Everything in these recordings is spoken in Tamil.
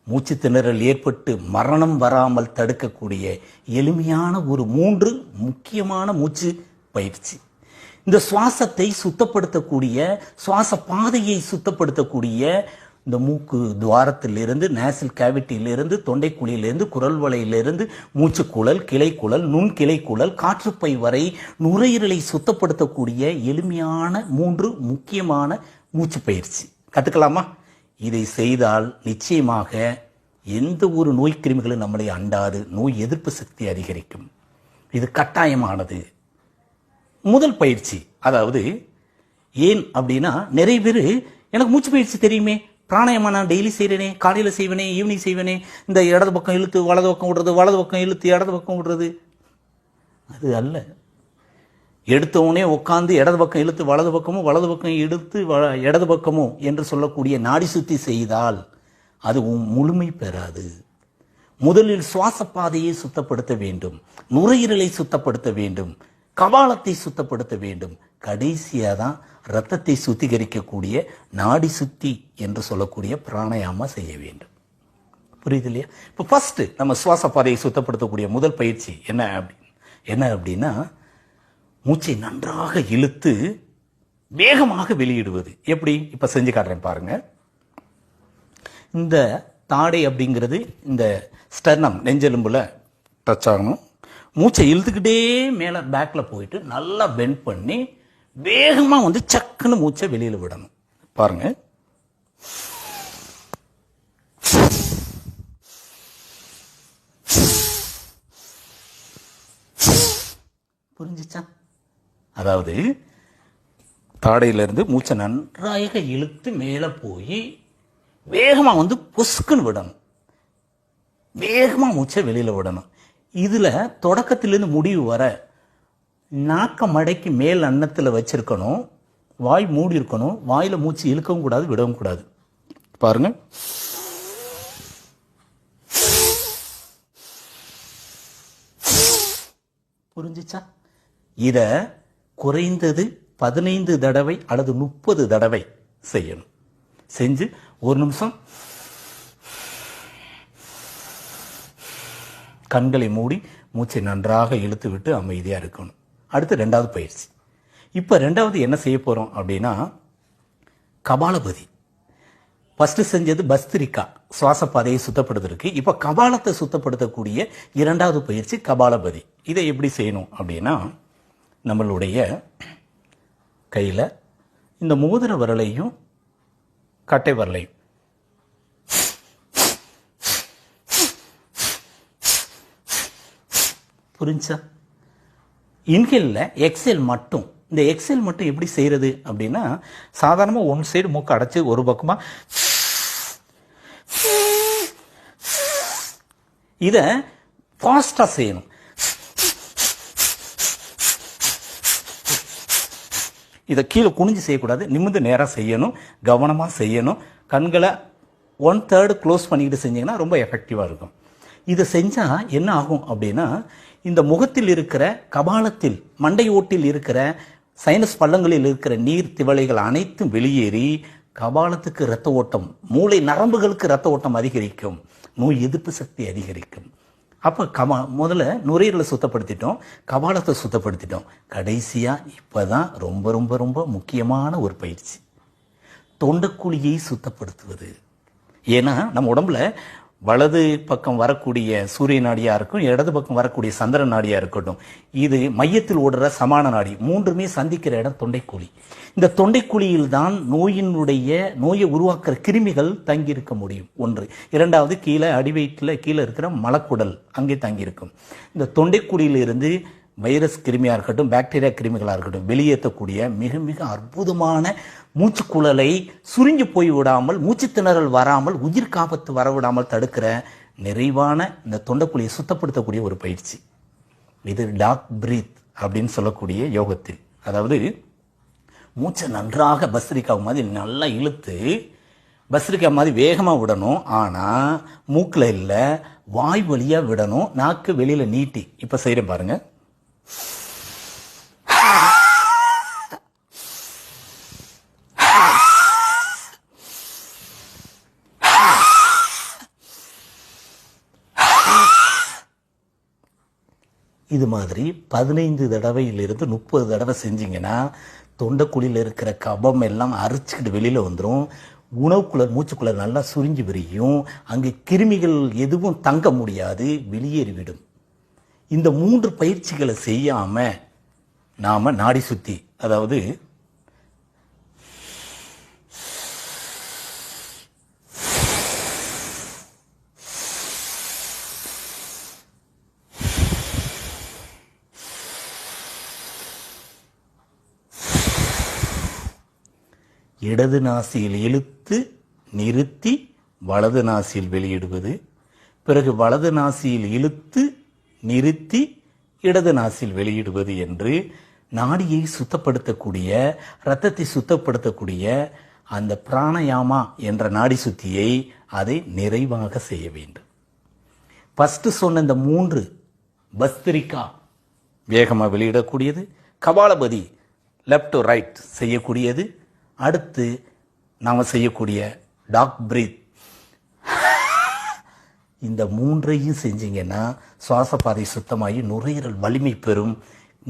மூச்சு திணறல் ஏற்பட்டு மரணம் வராமல் தடுக்கக்கூடிய எளிமையான ஒரு 3 முக்கியமான மூச்சு பயிற்சி. இந்த சுவாசத்தை சுத்தப்படுத்தக்கூடிய, சுவாச பாதையை சுத்தப்படுத்தக்கூடிய இந்த மூக்கு துவாரத்திலிருந்து, நேசல் கேவிட்டியிலிருந்து, தொண்டைக்குழியிலிருந்து, குரல் வளையிலிருந்து, மூச்சுக்குழல், கிளைக்குழல், நுண்கிளைக்குழல், காற்றுப்பை வரை நுரையீரலை சுத்தப்படுத்தக்கூடிய எளிமையான 3 முக்கியமான மூச்சு பயிற்சி. கற்றுக்கலாமா? இதை செய்தால் நிச்சயமாக எந்த ஒரு நோய் கிருமிகளும் நம்மளை அண்டாது, நோய் எதிர்ப்பு சக்தி அதிகரிக்கும். இது கட்டாயமானது. முதல் பயிற்சி. அதாவது ஏன் அப்படின்னா, நிறைய பேர் எனக்கு மூச்சு பயிற்சி தெரியுமே, பிராணாயாமம் நான் டெய்லி செய்கிறேனே, காலையில் செய்வேனே, ஈவினிங் செய்வேனே, இந்த இடது பக்கம் இழுத்து வலது பக்கம் விடுறது, வலது பக்கம் இழுத்து இடது பக்கம் விடுறது, அது அல்ல. எடுத்தவனே உட்காந்து இடது பக்கம் இழுத்து வலது பக்கமும், வலது பக்கம் இழுத்து இடது பக்கமும் என்று சொல்லக்கூடிய நாடி சுத்தி செய்தால் அது முழுமை பெறாது. முதலில் சுவாச பாதையை சுத்தப்படுத்த வேண்டும், நுரையீரலை சுத்தப்படுத்த வேண்டும், கபாலத்தை சுத்தப்படுத்த வேண்டும். கடைசியாக தான் இரத்தத்தை சுத்திகரிக்கக்கூடிய நாடி சுத்தி என்று சொல்லக்கூடிய பிராணாயாமா செய்ய வேண்டும். புரியுது இல்லையா? இப்போ ஃபர்ஸ்ட் நம்ம சுவாச பாதையை சுத்தப்படுத்தக்கூடிய முதல் பயிற்சி என்ன அப்படின்னா, மூச்சை நன்றாக இழுத்து வேகமாக வெளியிடுவது. எப்படி? இப்ப செஞ்சு காட்டுறேன் பாருங்க. இந்த தாடை அப்படிங்கிறது இந்த ஸ்டர்னம் நெஞ்செலும்புல டச் ஆகணும். மூச்சை இழுத்துக்கிட்டே மேல பேக்ல போயிட்டு நல்லா பெண்ட் பண்ணி வேகமா சக்குன்னு மூச்சை வெளியில விடணும். பாருங்க. புரிஞ்சுச்சா? அதாவது தாடையிலிருந்து மூச்சை நன்றாக இழுத்து மேல போய் வேகமா பொஸ்குன்னு விடணும். வேகமா மூச்சை வெளியில விடணும். இதுல தொடக்கத்திலிருந்து முடிவு வர நாக்க மடைக்கு மேல் அன்னத்தில் வச்சிருக்கணும், வாய் மூடி இருக்கணும், வாயில மூச்சு இழுக்கவும் கூடாது, விடவும் கூடாது. பாருங்க. புரிஞ்சுச்சா? இத குறைந்தது 15 தடவை அல்லது 30 தடவை செய்யணும். செஞ்சு 1 நிமிஷம் கண்களை மூடி மூச்சை நன்றாக இழுத்து விட்டு அமைதியா இருக்கணும். அடுத்து 2வது பயிற்சி. இப்ப 2வது என்ன செய்ய போறோம் அப்படின்னா, கபாலபதி. ஃபர்ஸ்ட் செஞ்சது பஸ்திரிகா, சுவாச பாதையை சுத்தப்படுத்துறதுக்கு. இப்ப கபாலத்தை சுத்தப்படுத்தக்கூடிய 2வது பயிற்சி கபாலபதி. இதை எப்படி செய்யணும் அப்படின்னா, நம்மளுடைய கையில இந்த மோதிர விரலையும் கட்டை விரலையும் புரிஞ்சா? இன்ஹேல்ல எக்ஸேல் மட்டும். இந்த எக்ஸேல் மட்டும் எப்படி செய்யறது அப்படின்னா, சாதாரணமா 1 சைடு மூக்கு அடைச்சு ஒரு பக்கமா இத ஃபாஸ்டா செய்யணும். இதை கீழே குனிஞ்சு செய்யக்கூடாது, நிமிர்ந்து நேரா செய்யணும், கவனமா செய்யணும். கண்களை 1/3 க்ளோஸ் பண்ணிக்கிட்டு செஞ்சீங்கன்னா ரொம்ப எஃபெக்டிவா இருக்கும். இதை செஞ்சா என்ன ஆகும் அப்படின்னா, இந்த முகத்தில் இருக்கிற கபாலத்தில் மண்டை ஓட்டில் இருக்கிற சைனஸ் பள்ளங்களில் இருக்கிற நீர் திவலைகள் அனைத்தும் வெளியேறி கபாலத்துக்கு இரத்த ஓட்டம், மூளை நரம்புகளுக்கு இரத்த ஓட்டம் அதிகரிக்கும், நோய் எதிர்ப்பு சக்தி அதிகரிக்கும். அப்ப முதல்ல நுரையீரலை சுத்தப்படுத்திட்டோம், கபாலத்தை சுத்தப்படுத்திட்டோம். கடைசியா இப்பதான் ரொம்ப ரொம்ப ரொம்ப முக்கியமான ஒரு பயிற்சி, தொண்டைக்குழியை சுத்தப்படுத்துவது. ஏன்னா நம்ம உடம்புல வலது பக்கம் வரக்கூடிய சூரிய நாடியா இருக்கும், இடது பக்கம் வரக்கூடிய சந்திர நாடியா இருக்கட்டும், இது மையத்தில் ஓடுற சமான நாடி, 3மே சந்திக்கிற இடம் தொண்டைக்குழி. இந்த தொண்டைக்குழியில் தான் நோயை உருவாக்குற கிருமிகள் தங்கி இருக்க முடியும். 1. 2வது கீழே அடிவயிற்றில் கீழே இருக்கிற மலக்குடல் அங்கே தங்கி இருக்கும். இந்த தொண்டைக்குழியிலிருந்து வைரஸ் கிருமியா இருக்கட்டும், பாக்டீரியா கிருமிகளா இருக்கட்டும், வெளியேற்றக்கூடிய மிக மிக அற்புதமான மூச்சுக்குழலை சுருங்கி போய் விடாமல், மூச்சு திணறல் வராமல், உயிர் காப்பத்து வரவிடாமல் தடுக்கிற நிறைவான இந்த தொண்டைக்குழியை சுத்தப்படுத்தக்கூடிய ஒரு பயிற்சி. இது டாக் பிரீத் அப்படின்னு சொல்லக்கூடிய யோகத்தில். அதாவது மூச்சை நன்றாக பஸ்திரிக்கா மாதிரி நல்லா இழுத்து பஸ்திரிக்கா மாதிரி வேகமா விடணும். ஆனா மூக்குல இல்ல, வாய் வழியா விடணும், நாக்கு வெளியில நீட்டி. இப்ப செய்யறேன் பாருங்க. இது மாதிரி 15 தடவையிலிருந்து 30 தடவை செஞ்சீங்கன்னா தொண்டைக்குழியில் இருக்கிற கபம் எல்லாம் அரிச்சுக்கிட்டு வெளியில் வந்துடும். உணவுக்குள்ள மூச்சுக்குள்ள நல்லா சுருங்கி விரியும். அங்கே கிருமிகள் எதுவும் தங்க முடியாது, வெளியேறிவிடும். இந்த 3 பயிற்சிகளை செய்யாம நாம நாடி சுத்தி, அதாவது இடது நாசியில் இழுத்து நிறுத்தி வலது நாசியில் வெளியிடுவது, பிறகு வலது நாசியில் இழுத்து நிறுத்தி இடது நாசியில் வெளியிடுவது என்று நாடியை சுத்தப்படுத்தக்கூடிய, இரத்தத்தை சுத்தப்படுத்தக்கூடிய அந்த பிராணயாமா என்ற நாடி சுத்தியை அதை நிறைவாக செய்ய வேண்டும். ஃபர்ஸ்ட் சொன்ன இந்த 3 பஸ்திரிகா வேகமாக வெளியிடக்கூடியது, கபாலபதி லெஃப்ட் டு ரைட் செய்யக்கூடியது, அடுத்து நாம் செய்யக்கூடிய டாக் பிரீத், இந்த 3ஐயும் செஞ்சீங்கன்னா சுவாசப்பாதை சுத்தமாகி நுரையீரல் வலிமை பெறும்.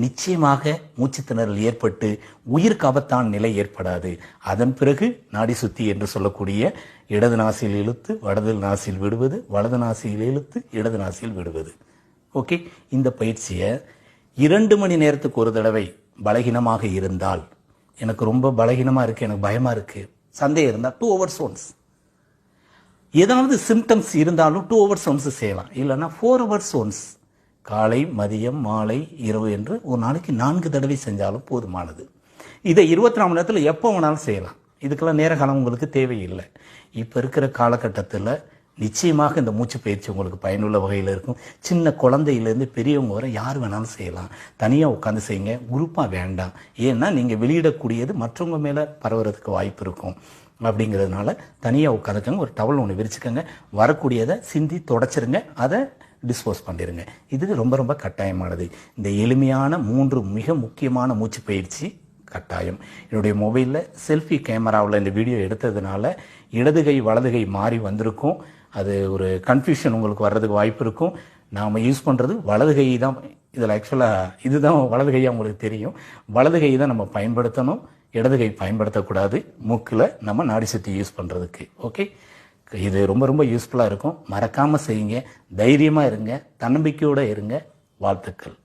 நிச்சயமாக மூச்சுத்திணறல் ஏற்பட்டு உயிருக்கு ஆபத்தான நிலை ஏற்படாது. அதன் பிறகு நாடி சுத்தி என்று சொல்லக்கூடிய இடது நாசியில் இழுத்து வலது நாசியில் விடுவது, வலது நாசியில் இழுத்து இடது நாசியில் விடுவது. ஓகே, இந்த பயிற்சியை 2 மணி நேரத்துக்கு ஒரு தடவை, பலகீனமாக இருந்தால், எனக்கு ரொம்ப பலகீனமாக இருக்குது, எனக்கு பயமாக இருக்குது, சந்தேகம் இருந்தால் 2 hours once, ஏதாவது சிம்டம்ஸ் இருந்தாலும் 2 hours once செய்யலாம். இல்லைன்னா 4 hours once, காலை மதியம் மாலை இரவு என்று ஒரு நாளைக்கு 4 தடவை செஞ்சாலும் போதுமானது. இதை 24 மணி நேரத்தில் எப்போ வேணாலும் செய்யலாம். இதுக்கெல்லாம் நேர காலம் உங்களுக்கு தேவையில்லை. இப்போ இருக்கிற காலகட்டத்தில் நிச்சயமாக இந்த மூச்சு பயிற்சி உங்களுக்கு பயனுள்ள வகையில் இருக்கும். சின்ன குழந்தையிலேருந்து பெரியவங்க வரை யார் வேணாலும் செய்யலாம். தனியாக உட்காந்து செய்யுங்க, குரூப்பாக வேண்டாம். ஏன்னா நீங்கள் வெளியிடக்கூடியது மற்றவங்க மேலே பரவுறதுக்கு வாய்ப்பு இருக்கும். அப்படிங்கிறதுனால தனியாக உட்காந்துக்கங்க, ஒரு டவல் ஒன்று விரிச்சுக்கோங்க, வரக்கூடியதை சிந்தி தொடச்சிருங்க, அதை டிஸ்போஸ் பண்ணிடுங்க. இது ரொம்ப ரொம்ப கட்டாயமானது. இந்த எளிமையான 3 மிக முக்கியமான மூச்சு பயிற்சி கட்டாயம். என்னுடைய மொபைலில் செல்ஃபி கேமராவில் இந்த வீடியோ எடுத்ததுனால இடது கை வலது கை மாறி வந்திருக்கும். அது ஒரு கன்ஃபியூஷன் உங்களுக்கு வர்றதுக்கு வாய்ப்பு இருக்கும். நாம் யூஸ் பண்ணுறது வலது கை தான். இதில் ஆக்சுவலாக இதுதான் வலது கையாக உங்களுக்கு தெரியும். வலது கை தான் நம்ம பயன்படுத்தணும், இடது கை பயன்படுத்தக்கூடாது மூக்கில் நம்ம நாடி சுத்தி யூஸ் பண்ணுறதுக்கு. ஓகே, இது ரொம்ப ரொம்ப யூஸ்ஃபுல்லாக இருக்கும். மறக்காமல் செய்யுங்க, தைரியமாக இருங்க, தன்னம்பிக்கையோடு இருங்க. வாழ்த்துக்கள்.